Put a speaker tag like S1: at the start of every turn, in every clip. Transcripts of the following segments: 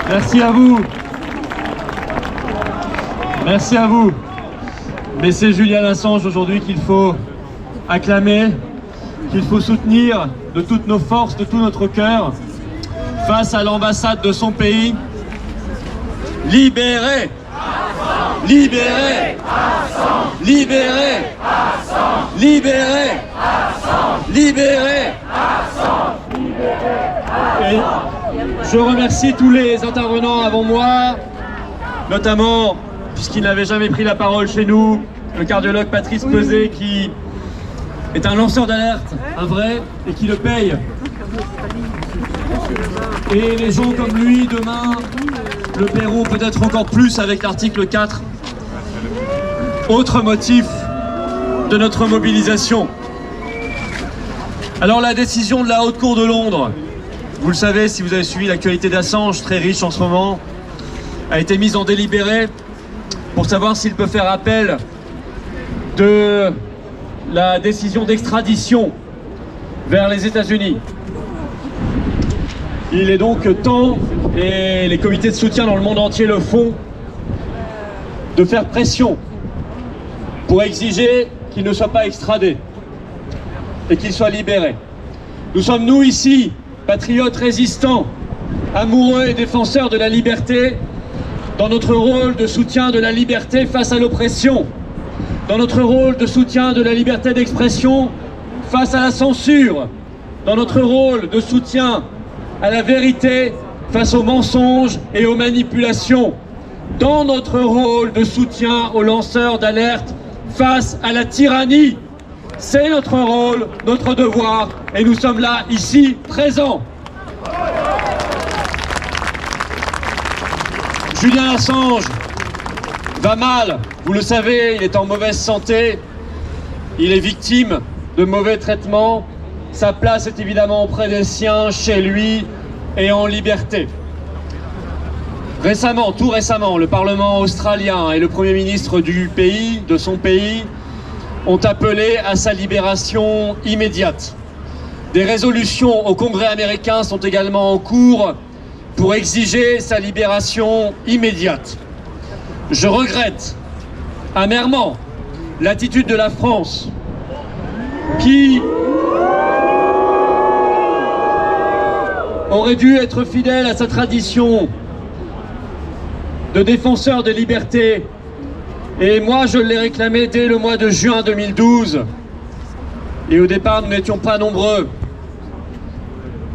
S1: Merci à vous. Merci à vous. Mais c'est Julian Assange aujourd'hui qu'il faut acclamer, qu'il faut soutenir de toutes nos forces, de tout notre cœur, face à l'ambassade de son pays. Libérez! Libérez! Libérez! Libérez! Libérez! Et je remercie tous les intervenants avant moi, notamment, puisqu'il n'avait jamais pris la parole chez nous, le cardiologue Patrice Peset, qui est un lanceur d'alerte, un vrai, et qui le paye. Et les gens comme lui, demain, le paieront peut-être encore plus avec l'article 4. Autre motif de notre mobilisation. Alors la décision de la Haute Cour de Londres, vous le savez si vous avez suivi l'actualité d'Assange, très riche en ce moment, a été mise en délibéré pour savoir s'il peut faire appel de la décision d'extradition vers les États-Unis. Il est donc temps, et les comités de soutien dans le monde entier le font, de faire pression pour exiger qu'il ne soit pas extradé et qu'il soit libéré. Nous sommes, nous, ici, patriotes résistants, amoureux et défenseurs de la liberté, dans notre rôle de soutien de la liberté face à l'oppression, dans notre rôle de soutien de la liberté d'expression face à la censure, dans notre rôle de soutien à la vérité face aux mensonges et aux manipulations, dans notre rôle de soutien aux lanceurs d'alerte face à la tyrannie. C'est notre rôle, notre devoir, et nous sommes là, ici, présents. Julian Assange va mal, vous le savez, il est en mauvaise santé, il est victime de mauvais traitements. Sa place est évidemment auprès des siens, chez lui et en liberté. Récemment, tout récemment, le Parlement australien et le Premier ministre du pays, de son pays, ont appelé à sa libération immédiate. Des résolutions au Congrès américain sont également en cours pour exiger sa libération immédiate. Je regrette amèrement l'attitude de la France qui aurait dû être fidèle à sa tradition de défenseur des libertés. Et moi, je l'ai réclamé dès le mois de juin 2012. Et au départ, nous n'étions pas nombreux.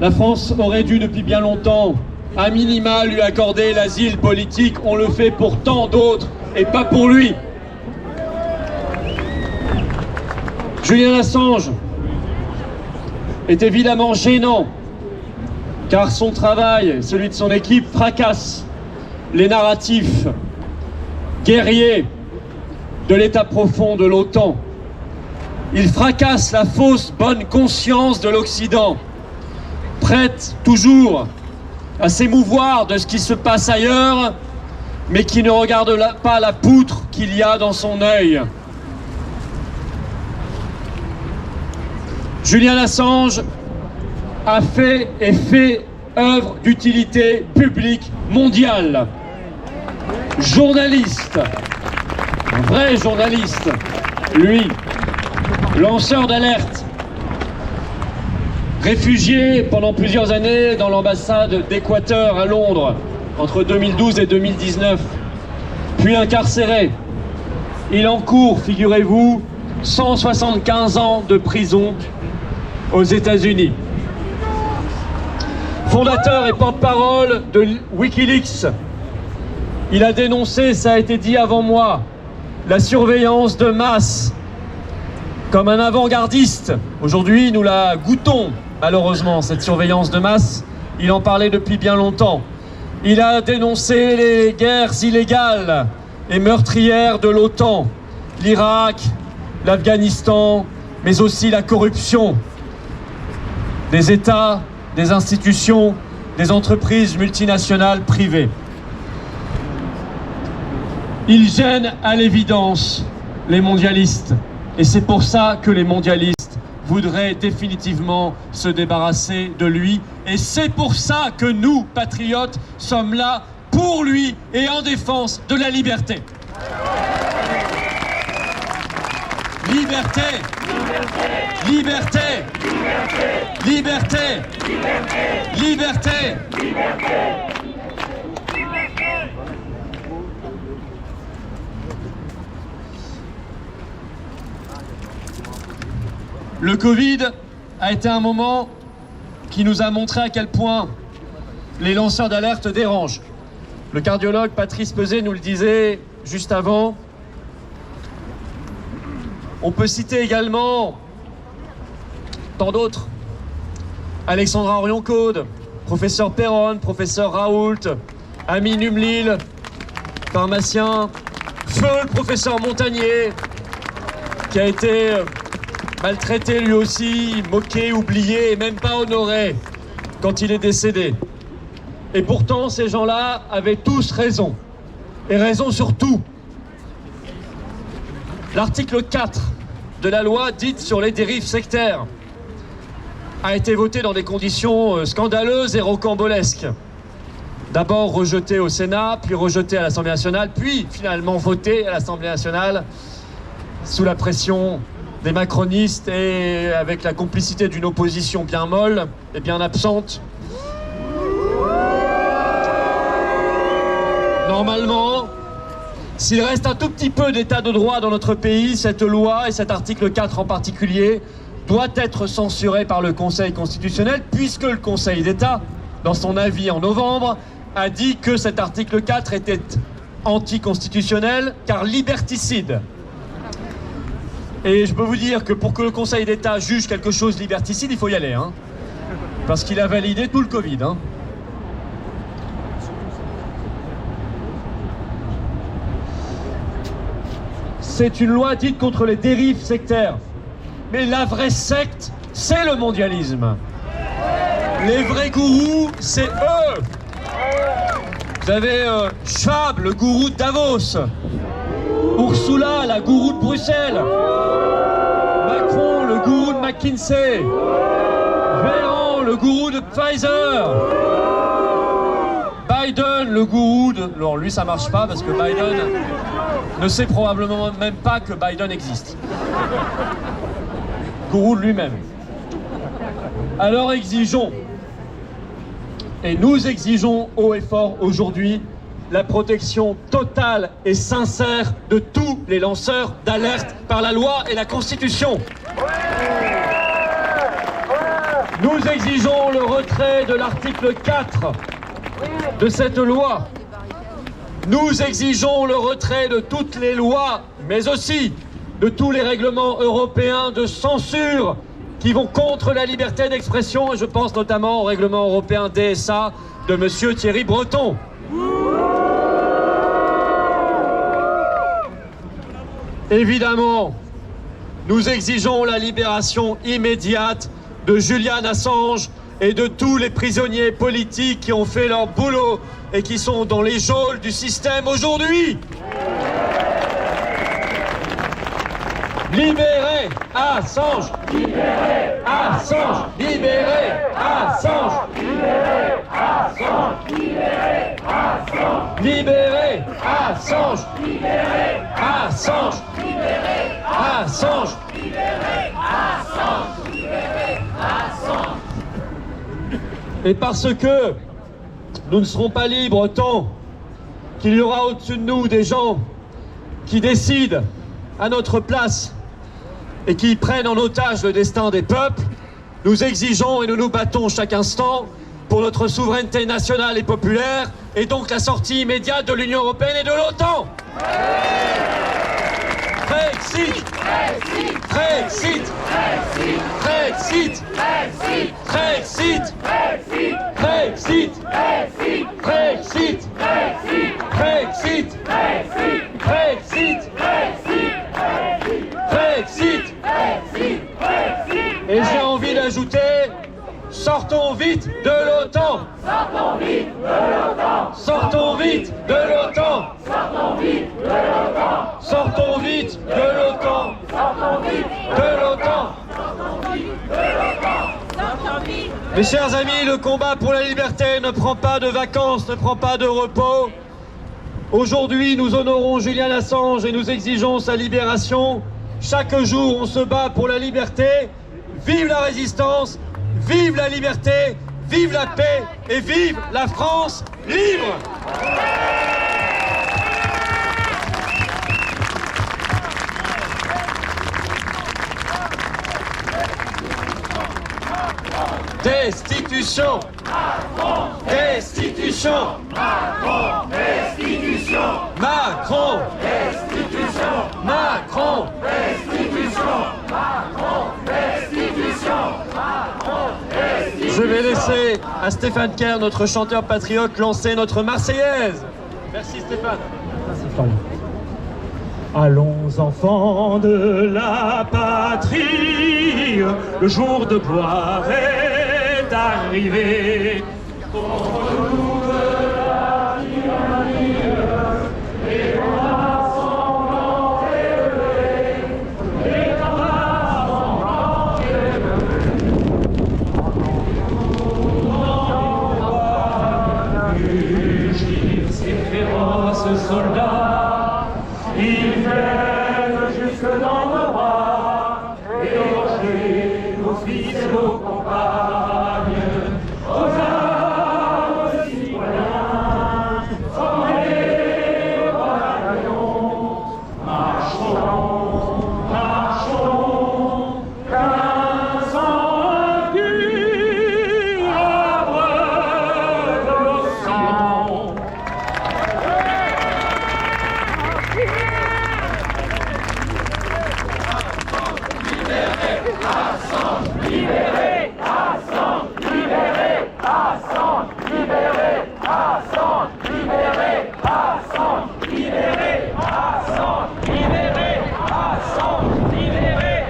S1: La France aurait dû, depuis bien longtemps, à minima, lui accorder l'asile politique. On le fait pour tant d'autres et pas pour lui. Julian Assange est évidemment gênant, car son travail, celui de son équipe, fracasse les narratifs guerriers de l'état profond de l'OTAN. Il fracasse la fausse bonne conscience de l'Occident, prête toujours à s'émouvoir de ce qui se passe ailleurs, mais qui ne regarde pas la poutre qu'il y a dans son œil. Julian Assange a fait et fait œuvre d'utilité publique mondiale. Journaliste, un vrai journaliste, lui, lanceur d'alerte, réfugié pendant plusieurs années dans l'ambassade d'Équateur à Londres, entre 2012 et 2019, puis incarcéré. Il encourt, figurez-vous, 175 ans de prison aux États-Unis. Fondateur et porte-parole de Wikileaks, il a dénoncé, ça a été dit avant moi, la surveillance de masse comme un avant-gardiste. Aujourd'hui, nous la goûtons, malheureusement, cette surveillance de masse. Il en parlait depuis bien longtemps. Il a dénoncé les guerres illégales et meurtrières de l'OTAN, l'Irak, l'Afghanistan, mais aussi la corruption des États, des institutions, des entreprises multinationales privées. Il gêne à l'évidence les mondialistes. Et c'est pour ça que les mondialistes voudrait définitivement se débarrasser de lui. Et c'est pour ça que nous, patriotes, sommes là pour lui et en défense de la liberté. Liberté, liberté, liberté, liberté, liberté. Le Covid a été un moment qui nous a montré à quel point les lanceurs d'alerte dérangent. Le cardiologue Patrice Peset nous le disait juste avant. On peut citer également tant d'autres. Alexandra Orion-Caude, professeur Perron, professeur Raoult, Amin Humlil, pharmacien, feu le professeur Montagnier, qui a été maltraité lui aussi, moqué, oublié et même pas honoré quand il est décédé. Et pourtant, ces gens-là avaient tous raison. Et raison sur tout. L'article 4 de la loi dite sur les dérives sectaires a été voté dans des conditions scandaleuses et rocambolesques. D'abord rejeté au Sénat, puis rejeté à l'Assemblée nationale, puis finalement voté à l'Assemblée nationale sous la pression des macronistes et avec la complicité d'une opposition bien molle et bien absente. Normalement, s'il reste un tout petit peu d'état de droit dans notre pays, cette loi et cet article 4 en particulier doit être censuré par le Conseil constitutionnel puisque le Conseil d'État, dans son avis en novembre, a dit que cet article 4 était anticonstitutionnel car liberticide. Et je peux vous dire que pour que le Conseil d'État juge quelque chose liberticide, il faut y aller, hein, parce qu'il a validé tout le Covid. Hein. C'est une loi dite contre les dérives sectaires. Mais la vraie secte, c'est le mondialisme. Les vrais gourous, c'est eux. Vous avez Schwab, le gourou de Davos. Ursula, la gourou de Bruxelles. Macron, le gourou de McKinsey. Véran, le gourou de Pfizer. Biden, le gourou de... Alors lui, ça marche pas parce que Biden ne sait probablement même pas que Biden existe. Gourou de lui-même. Alors exigeons, et nous exigeons haut et fort aujourd'hui, la protection totale et sincère de tous les lanceurs d'alerte par la loi et la Constitution. Nous exigeons le retrait de l'article 4 de cette loi. Nous exigeons le retrait de toutes les lois, mais aussi de tous les règlements européens de censure qui vont contre la liberté d'expression, et je pense notamment au règlement européen DSA de M. Thierry Breton. Évidemment, nous exigeons la libération immédiate de Julian Assange et de tous les prisonniers politiques qui ont fait leur boulot et qui sont dans les geôles du système aujourd'hui. Libérez Assange! Libérez Assange! Libérez Assange! Libérez Assange! Libérez Assange! Libérez Assange! Libérez Assange! Libérez Assange! Libérez Assange! Libérez Assange! Et parce que nous ne serons pas libres tant qu'il y aura au-dessus de nous des gens qui décident à notre place et qui prennent en otage le destin des peuples, nous exigeons et nous nous battons chaque instant pour notre souveraineté nationale et populaire et donc la sortie immédiate de l'Union européenne et de l'OTAN. Brexit! Brexit! Brexit! Brexit! Brexit! Brexit! Brexit! Brexit! Brexit! Brexit! Brexit! Et j'ai envie d'ajouter, sortons vite de l'OTAN! Sortons vite de l'OTAN! Sortons vite de l'OTAN! Sortons vite de l'OTAN! Sortons vite de l'OTAN! Sortons vite de l'OTAN! Mes chers amis, le combat pour la liberté ne prend pas de vacances, ne prend pas de repos. Aujourd'hui, nous honorons Julian Assange et nous exigeons sa libération. Chaque jour, on se bat pour la liberté. Vive la résistance, vive la liberté, vive la paix et vive la France libre! Destitution! Destitution!
S2: Macron! Destitution!
S1: Macron!
S2: Destitution!
S1: Macron!
S2: Destitution! Macron! Destitution! Macron! Destitution!
S1: Je vais laisser à Stéphane Kerr, notre chanteur patriote, lancer notre Marseillaise. Merci Stéphane.
S3: Allons enfants de la patrie, le jour de gloire est arrivé. Contre toute la tyrannie, et en sanglant élevé, et en sanglant élevé. Rugir ces féroces soldats, ils viennent jusque dans nos bras, égorger nos fils et nos compagnes, aux armes citoyens, formés bataillons, marchons, marchons, qu'un sang impur abreuve l'océan.
S2: Libérez Assange! Libérez Assange! Libérez Assange! Libérez Assange! Libérez Assange! Libérez Assange! Libérez Assange! Libérez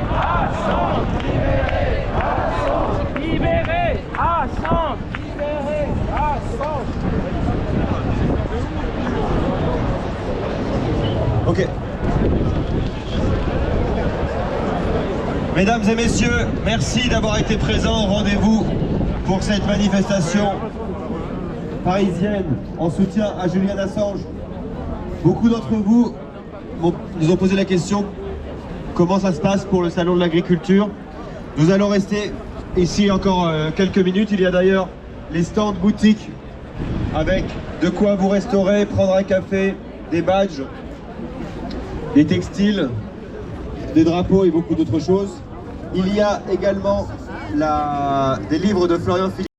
S2: Assange! Libérez Assange! Libérez Assange!
S4: Ok. Mesdames et messieurs, merci d'avoir été présents au rendez-vous pour cette manifestation parisienne en soutien à Julian Assange. Beaucoup d'entre vous nous ont posé la question comment ça se passe pour le salon de l'agriculture. Nous allons rester ici encore quelques minutes. Il y a d'ailleurs les stands boutiques avec de quoi vous restaurer, prendre un café, des badges, des textiles, des drapeaux et beaucoup d'autres choses. Il y a également des livres de Florian Philippe.